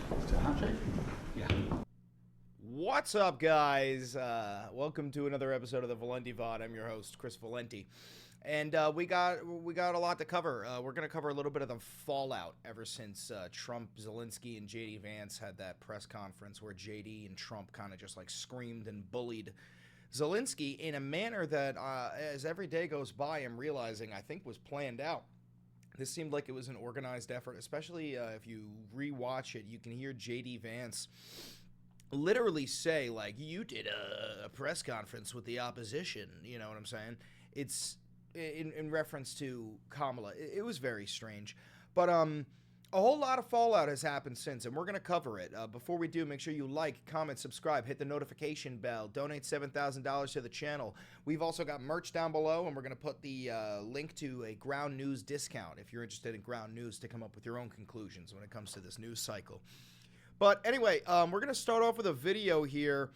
To handshake? Yeah. What's up, guys? Welcome to another episode of the Valenti VOD. I'm your host, Chris Valenti, and we got a lot to cover. We're gonna cover a little bit of the fallout ever since Trump, Zelenskyy, and JD Vance had that press conference where JD and Trump kind of just like screamed and bullied Zelenskyy in a manner that, as every day goes by, I'm realizing I think was planned out. This seemed like it was an organized effort, especially if you rewatch it. You can hear JD Vance literally say, like, you did a press conference with the opposition, you know what I'm saying? It's in reference to Kamala. It was very strange. But a whole lot of fallout has happened since, and we're going to cover it. Before we do, make sure you like, comment, subscribe, hit the notification bell, donate $7,000 to the channel. We've also got merch down below, and we're going to put the link to a Ground News discount if you're interested in Ground News to come up with your own conclusions when it comes to this news cycle. But anyway, we're going to start off with a video here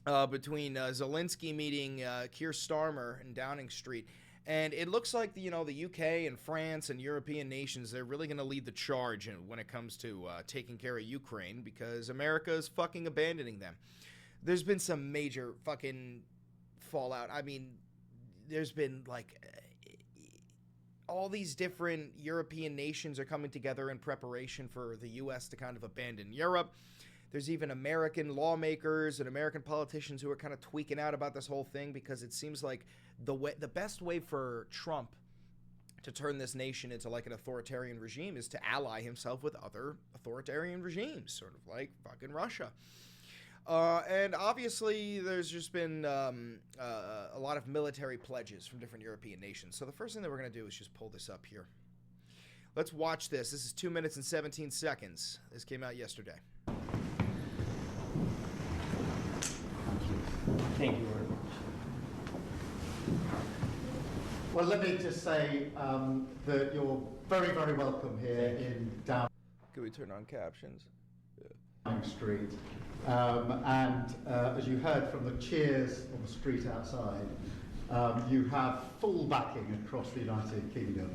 between Zelenskyy meeting Keir Starmer in Downing Street. And it looks like, the UK and France and European nations, they're really going to lead the charge when it comes to taking care of Ukraine, because America is fucking abandoning them. There's been some major fucking fallout. I mean, there's been like all these different European nations are coming together in preparation for the U.S. to kind of abandon Europe. There's even American lawmakers and American politicians who are kind of tweaking out about this whole thing, because it seems like the best way for Trump to turn this nation into like an authoritarian regime is to ally himself with other authoritarian regimes, sort of like fucking Russia. And obviously, there's just been a lot of military pledges from different European nations. So the first thing that we're going to do is just pull this up here. Let's watch this. This is 2 minutes and 17 seconds. This came out yesterday. Thank you very much. Well, let me just say that you're very, very welcome here in Downing. Can we turn on captions? Downing Street. As you heard from the cheers on the street outside, you have full backing across the United Kingdom.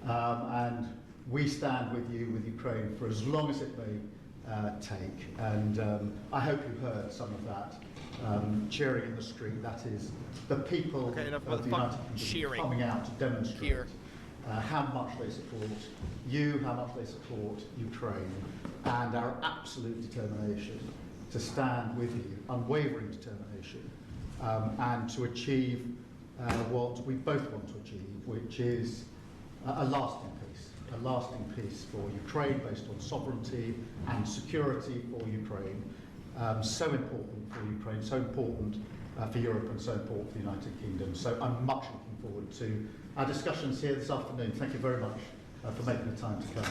And we stand with you, with Ukraine, for as long as it may take. And I hope you heard some of that cheering in the street. That is the people of the United Kingdom coming out to demonstrate how much they support you, how much they support Ukraine, and our absolute determination to stand with you, unwavering determination, and to achieve what we both want to achieve, which is a lasting peace for Ukraine based on sovereignty and security for Ukraine. So important for Ukraine, so important for Europe, and so important for the United Kingdom. So I'm much looking forward to our discussions here this afternoon. Thank you very much for making the time to come.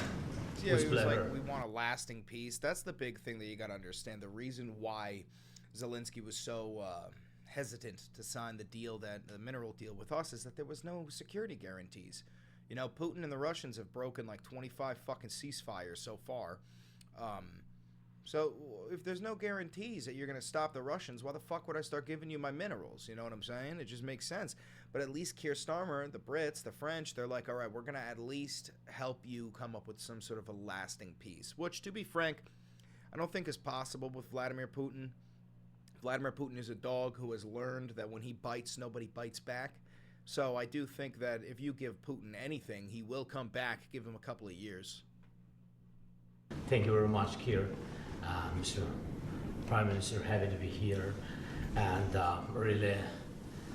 Yeah, it was like, we want a lasting peace. That's the big thing that you got to understand. The reason why Zelenskyy was so hesitant to sign the mineral deal with us, is that there was no security guarantees. You know, Putin and the Russians have broken like 25 fucking ceasefires so far. So if there's no guarantees that you're going to stop the Russians, why the fuck would I start giving you my minerals? You know what I'm saying? It just makes sense. But at least Keir Starmer, the Brits, the French, they're like, all right, we're going to at least help you come up with some sort of a lasting peace. Which, to be frank, I don't think is possible with Vladimir Putin. Vladimir Putin is a dog who has learned that when he bites, nobody bites back. So I do think that if you give Putin anything, he will come back. Give him a couple of years. Thank you very much, Keir. Mr. Prime Minister, happy to be here. And really,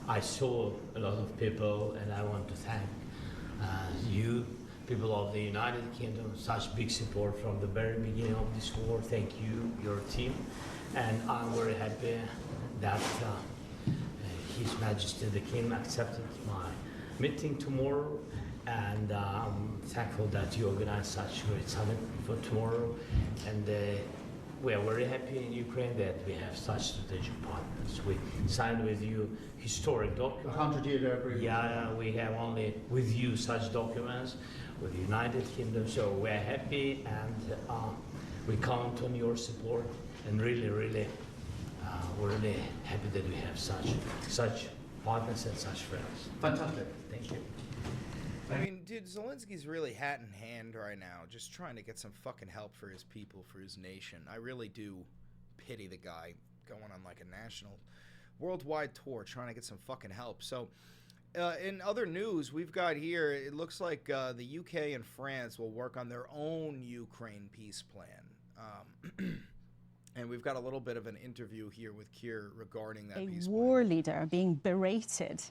I saw a lot of people, and I want to thank you, people of the United Kingdom, such big support from the very beginning of this war. Thank you, your team. And I'm very happy that His Majesty the King accepted my meeting tomorrow, and I'm thankful that you organized such a great summit for tomorrow. And we are very happy in Ukraine that we have such strategic partners. We signed with you historic documents. 100-year agreement. Yeah, we have only with you such documents with the United Kingdom. So we are happy, and we count on your support. And really, we're really happy that we have such partners and such friends. Fantastic. Thank you. I mean, dude, Zelensky's really hat in hand right now, just trying to get some fucking help for his people, for his nation. I really do pity the guy going on like a national, worldwide tour, trying to get some fucking help. So, in other news, we've got here, it looks like the UK and France will work on their own Ukraine peace plan. And we've got a little bit of an interview here with Keir regarding that peace plan. A war leader being berated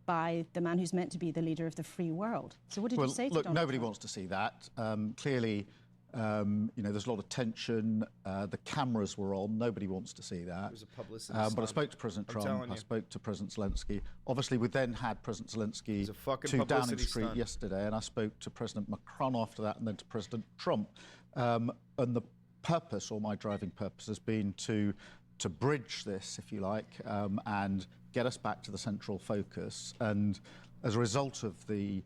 by the man who's meant to be the leader of the free world. So what did you say to look, Donald nobody Trump? wants to see that. Clearly, there's a lot of tension. The cameras were on. Nobody wants to see that. It was a publicity But I stunt. spoke to President I'm Trump. telling I you. spoke to President Zelensky. Obviously, we then had President Zelensky was a fucking to Downing publicity Street stunt. yesterday, and I spoke to President Macron after that, and then to President Trump. And the purpose, or my driving purpose, has been to bridge this, if you like, and get us back to the central focus. And as a result of the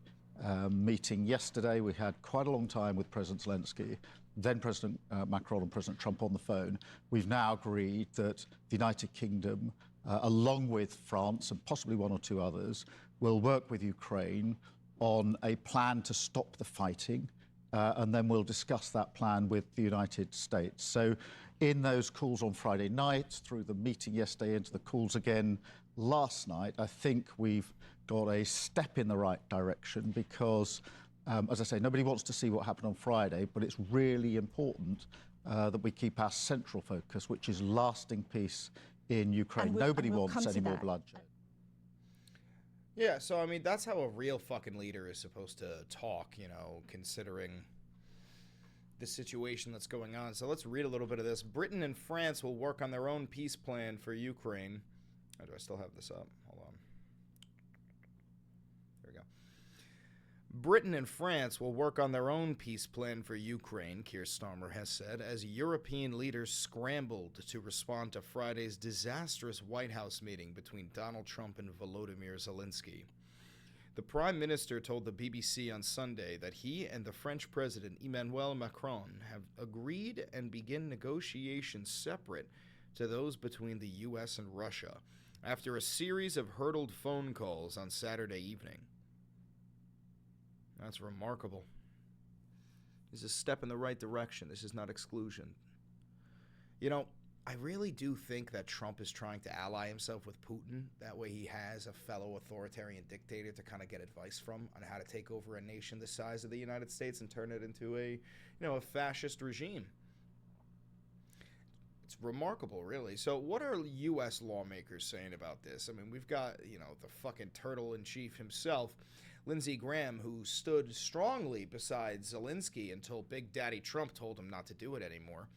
meeting yesterday, we had quite a long time with President Zelensky, then President Macron and President Trump on the phone. We've now agreed that the United Kingdom, along with France and possibly one or two others, will work with Ukraine on a plan to stop the fighting, and then we'll discuss that plan with the United States. So in those calls on Friday night, through the meeting yesterday, into the calls again last night, I think we've got a step in the right direction because, as I say, nobody wants to see what happened on Friday, but it's really important that we keep our central focus, which is lasting peace in Ukraine. Nobody wants any more bloodshed. Yeah, so I mean, that's how a real fucking leader is supposed to talk, considering the situation that's going on. So let's read a little bit of this. Britain and France will work on their own peace plan for Ukraine. Oh, do I still have this up? Hold on. There we go. Britain and France will work on their own peace plan for Ukraine, Keir Starmer has said, as European leaders scrambled to respond to Friday's disastrous White House meeting between Donald Trump and Volodymyr Zelensky. The Prime Minister told the BBC on Sunday that he and the French President Emmanuel Macron have agreed and begin negotiations separate to those between the U.S. and Russia after a series of hurdled phone calls on Saturday evening. That's remarkable. This is a step in the right direction. This is not exclusion. I really do think that Trump is trying to ally himself with Putin. That way he has a fellow authoritarian dictator to kind of get advice from on how to take over a nation the size of the United States and turn it into a fascist regime. It's remarkable, really. So what are U.S. lawmakers saying about this? I mean, we've got, the fucking turtle-in-chief himself, Lindsey Graham, who stood strongly beside Zelensky until Big Daddy Trump told him not to do it anymore.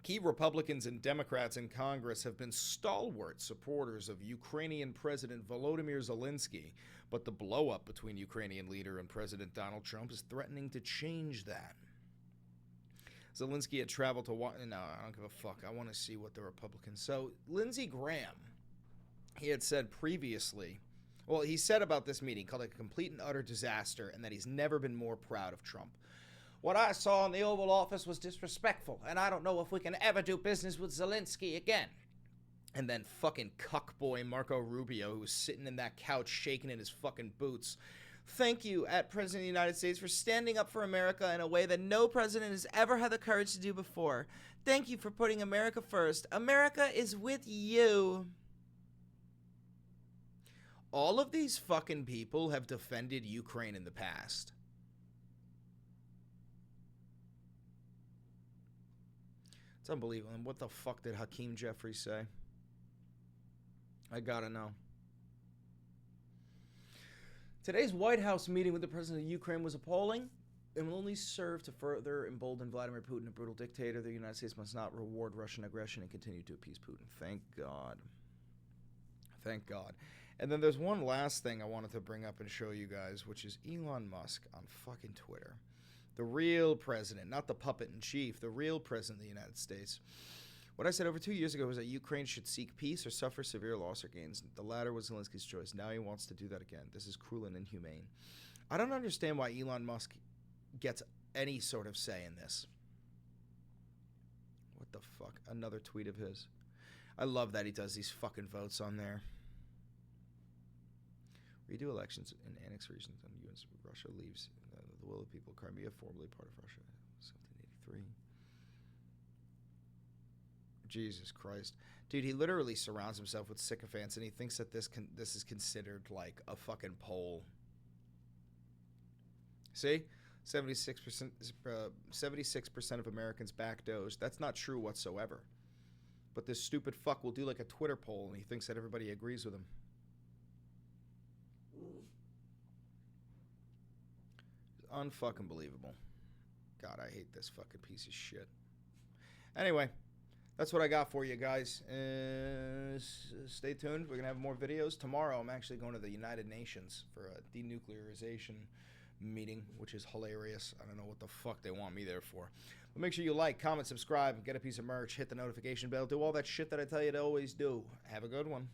Key Republicans and Democrats in Congress have been stalwart supporters of Ukrainian President Volodymyr Zelensky, but the blow-up between Ukrainian leader and President Donald Trump is threatening to change that. Zelensky had traveled to no, I don't give a fuck. I want to see what the Republicans... So, Lindsey Graham, he had said previously... Well, he said about this meeting, called it a complete and utter disaster, and that he's never been more proud of Trump. What I saw in the Oval Office was disrespectful, and I don't know if we can ever do business with Zelensky again. And then fucking cuckboy Marco Rubio, who was sitting in that couch shaking in his fucking boots. Thank you, President of the United States, for standing up for America in a way that no president has ever had the courage to do before. Thank you for putting America first. America is with you. All of these fucking people have defended Ukraine in the past. It's unbelievable. And what the fuck did Hakeem Jeffries say? I gotta know. Today's White House meeting with the president of Ukraine was appalling and will only serve to further embolden Vladimir Putin, a brutal dictator. The United States must not reward Russian aggression and continue to appease Putin. Thank God. Thank God. And then there's one last thing I wanted to bring up and show you guys, which is Elon Musk on fucking Twitter. The real president, not the puppet in chief, the real president of the United States. What I said over 2 years ago was that Ukraine should seek peace or suffer severe loss or gains. The latter was Zelensky's choice. Now he wants to do that again. This is cruel and inhumane. I don't understand why Elon Musk gets any sort of say in this. What the fuck? Another tweet of his. I love that he does these fucking votes on there. Redo elections in annexed regions on U.S. Russia leaves the will of the people. Crimea, formerly part of Russia, 1783. Jesus Christ. Dude, he literally surrounds himself with sycophants, and he thinks that this is considered like a fucking poll. See? 76% of Americans back Doge. That's not true whatsoever. But this stupid fuck will do like a Twitter poll, and he thinks that everybody agrees with him. Unfucking believable. God, I hate this fucking piece of shit. Anyway, that's what I got for you guys. Stay tuned. We're going to have more videos. Tomorrow, I'm actually going to the United Nations for a denuclearization meeting, which is hilarious. I don't know what the fuck they want me there for. But make sure you like, comment, subscribe, get a piece of merch, hit the notification bell, do all that shit that I tell you to always do. Have a good one.